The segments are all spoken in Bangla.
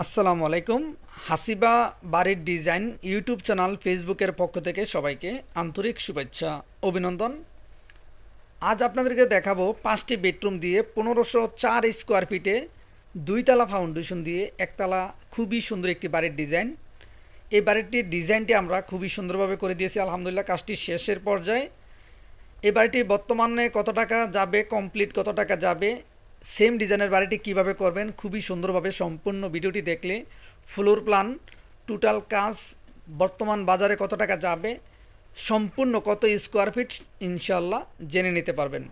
আসসালামু আলাইকুম। হাসিবা বাড়ির ডিজাইন ইউটিউব চ্যানেল ফেসবুকের পক্ষ থেকে সবাইকে আন্তরিক শুভেচ্ছা অভিনন্দন। আজ আপনাদেরকে দেখাবো 5টি বেডরুম দিয়ে 1504 স্কোয়ার ফিটে 2 তলা ফাউন্ডেশন দিয়ে একতলা খুবই সুন্দর একটি বাড়ির ডিজাইন। এই বাড়িটির ডিজাইনটি আমরা খুবই সুন্দরভাবে করে দিয়েছি আলহামদুলিল্লাহ। কাজটি শেষের পর্যায়ে। এই বাড়িটি বর্তমানে কত টাকা যাবে, কমপ্লিট কত টাকা যাবে, সেম ডিজাইনের বাড়িটি কিভাবে করবেন, খুবই সুন্দরভাবে সম্পূর্ণ ভিডিওটি দেখলে ফ্লোর প্ল্যান, টোটাল কাজ, বর্তমান বাজারে কত টাকা যাবে, সম্পূর্ণ কত স্কোয়ার ফিট ইনশাল্লাহ জেনে নিতে পারবেন।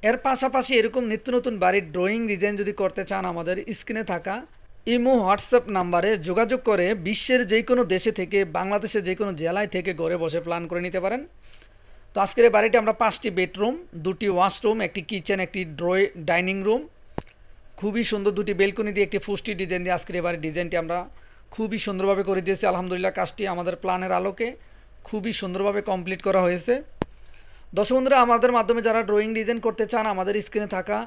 এর পাশাপাশি এরকম নিত্য নতুন বাড়ির ড্রয়িং ডিজাইন যদি করতে চান আমাদের স্ক্রিনে থাকা ইমো হোয়াটসঅ্যাপ নাম্বারে যোগাযোগ করে বিশ্বের যে কোনো দেশে থেকে, বাংলাদেশের যে কোনো জেলায় থেকে ঘরে বসে প্ল্যান করে নিতে পারেন। তো আজকের এই বাড়িটি আমরা 5টি বেডরুম, 2টি ওয়াশরুম, একটি কিচেন, একটি ডাইনিং রুম, খুবই সুন্দর 2টি বেলকনি দিয়ে একটি ফুস্টি ডিজাইন দিয়ে আজকের এই বাড়ির ডিজাইনটি আমরা খুবই সুন্দরভাবে করে দিয়েছি আলহামদুলিল্লাহ। কাজটি আমাদের প্ল্যানের আলোকে খুবই সুন্দরভাবে কমপ্লিট করা হয়েছে। দর্শক বন্ধুরা, আমাদের মাধ্যমে যারা ড্রয়িং ডিজাইন করতে চান আমাদের স্ক্রিনে থাকা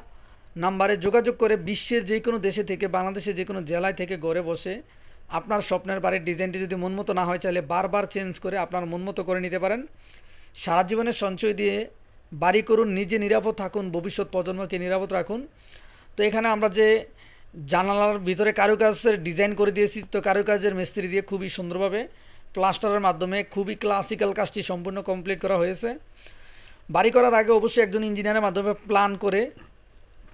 নাম্বারে যোগাযোগ করে বিশ্বের যে কোনো দেশে থেকে, বাংলাদেশের যে কোনো জেলায় থেকে ঘরে বসে আপনার স্বপ্নের বাড়ির ডিজাইনটি যদি মনমতো না হয় চাইলে বারবার চেঞ্জ করে আপনার মনমতো করে নিতে পারেন। সারা জীবনের সঞ্চয় দিয়ে বাড়ি করুন, নিজে নিরাপদ থাকুন, ভবিষ্যৎ প্রজন্মকে নিরাপদ রাখুন। তো এখানে আমরা যে জানালার ভিতরে কারুকাজের ডিজাইন করে দিয়েছি, তো কারুকাজের মিস্ত্রি দিয়ে খুবই সুন্দরভাবে প্লাস্টারের মাধ্যমে খুবই ক্লাসিক্যাল কাজটি সম্পূর্ণ কমপ্লিট করা হয়েছে। বাড়ি করার আগে অবশ্যই একজন ইঞ্জিনিয়ারের মাধ্যমে প্ল্যান করে,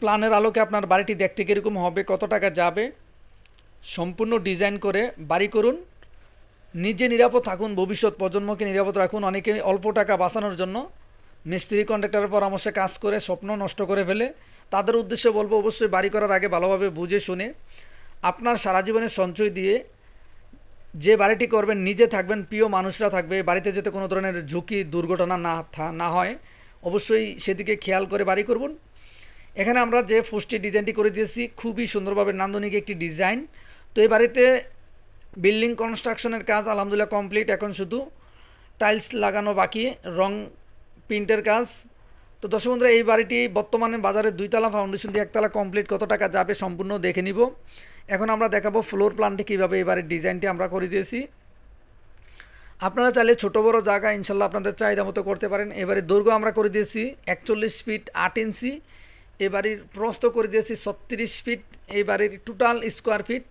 প্ল্যানের আলোকে আপনার বাড়িটি দেখতে কীরকম হবে, কত টাকা যাবে, সম্পূর্ণ ডিজাইন করে বাড়ি করুন, নিজে নিরাপদ থাকুন, ভবিষ্যৎ প্রজন্মকে নিরাপদ রাখুন। অনেকে অল্প টাকা বাঁচানোর জন্য মিস্ত্রি কন্ট্রাক্টরের পরামর্শে কাজ করে স্বপ্ন নষ্ট করে ফেলে। তাদের উদ্দেশ্যে বলবো অবশ্যই বাড়ি করার আগে ভালোভাবে বুঝে শুনে আপনার সারা জীবনের সঞ্চয় দিয়ে যে বাড়িটি করবেন, নিজে থাকবেন, প্রিয় মানুষরা থাকবে, বাড়িতে যাতে কোনো ধরনের ঝুঁকি দুর্ঘটনা না হয় অবশ্যই সেদিকে খেয়াল করে বাড়ি করবেন। এখানে আমরা যে ফুস্টি ডিজাইনটি করে দিয়েছি খুবই সুন্দরভাবে নান্দনিক একটি ডিজাইন। তো এই বাড়িতে বিল্ডিং কনস্ট্রাকশনের কাজ আলহামদুলিল্লাহ কমপ্লিট, এখন শুধু টাইলস লাগানো বাকি, রং প্রিন্টের কাজ। তো দর্শক বন্ধুরা, এই বাড়িটি বর্তমানে বাজারে 2 তলা ফাউন্ডেশন দিয়ে 1 তলা কমপ্লিট কত টাকা যাবে সম্পূর্ণ দেখে নিব। এখন আমরা দেখাবো ফ্লোর প্ল্যানটি কীভাবে এই বাড়ির ডিজাইনটি আমরা করে দিয়েছি। আপনারা চাইলে ছোটো বড়ো জায়গা ইনশাল্লাহ আপনাদের চাহিদা মতো করতে পারেন। এবারে দৈর্ঘ্য আমরা করে দিয়েছি 41 ফিট 8 ইঞ্চি, এই বাড়ির প্রস্থ করে দিয়েছি 36 ফিট। এই বাড়ির total square feet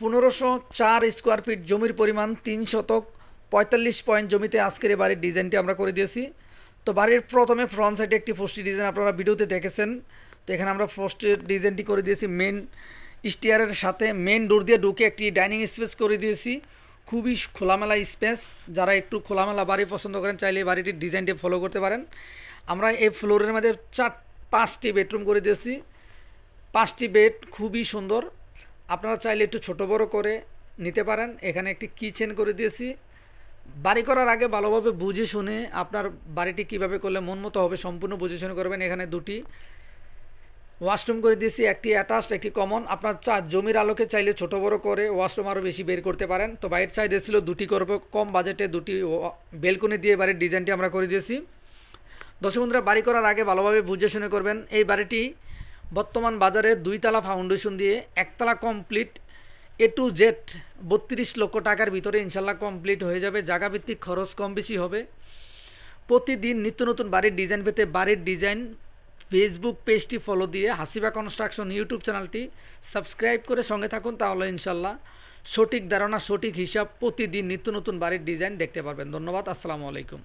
1504 square feet, জমির পরিমাণ 3 শতক 45 পয়েন্ট জমিতে আজকের এই বাড়ির ডিজাইনটি আমরা করে দিয়েছি। তো বাড়ির প্রথমে ফ্রন্ট সাইডে একটি পোস্টি ডিজাইন আপনারা ভিডিওতে দেখেছেন। তো এখানে আমরা পোস্টের ডিজাইনটি করে দিয়েছি মেন স্টিয়ারের সাথে, মেন ডোর দিয়ে ঢুকে একটি ডাইনিং স্পেস করে দিয়েছি, খুবই খোলামেলা স্পেস। যারা একটু খোলামেলা বাড়ি পছন্দ করেন চাইলে এই বাড়িটির ডিজাইনটি ফলো করতে পারেন। আমরা এই ফ্লোরের মধ্যে 5টি বেডরুম করে দিয়েছি, 5টি বেড খুবই সুন্দর। আপনারা চাইলে একটু ছোট বড় করে নিতে পারেন। এখানে একটি কিচেন করে দিয়েছি। বাড়ি করার আগে ভালোভাবে বুঝে শুনে আপনার বাড়িটি কিভাবে করলে মন মতো হবে সম্পূর্ণ বুঝে শুনে করবেন। এখানে 2টি ওয়াশরুম করে দিয়েছি, একটি অ্যাটাচড একটি কমন। আপনার জমির আলোকে চাইলে ছোট বড় করে ওয়াশরুম আরও বেশি বের করতে পারেন। তো বাইরের চাইলে ছিল 2টি করবো, কম বাজেটে 2টি বেলকনি দিয়ে বাড়ির ডিজাইনটি আমরা করে দিয়েছি। দর্শক বন্ধুরা, বাড়ি করার আগে ভালোভাবে বুঝে শুনে করবেন। এই বাড়িটি বর্তমান বাজারে 2 তলা ফাউন্ডেশন দিয়ে 1 তলা কমপ্লিট, A to Z 32 লক্ষ টাকার ভিতরে ইনশাল্লাহ কমপ্লিট হয়ে যাবে। জায়গাভিত্তিক খরচ কম বেশি হবে। প্রতিদিন নিত্য নতুন বাড়ির ডিজাইন পেতে বাড়ির ডিজাইন ফেসবুক পেজটি ফলো দিয়ে হাসিবা কনস্ট্রাকশন ইউটিউব চ্যানেলটি সাবস্ক্রাইব করে সঙ্গে থাকুন, তাহলে ইনশাল্লাহ সঠিক ধারণা, সঠিক হিসাব প্রতিদিন নিত্য নতুন বাড়ির ডিজাইন দেখতে পারবেন। ধন্যবাদ, আসসালামু আলাইকুম।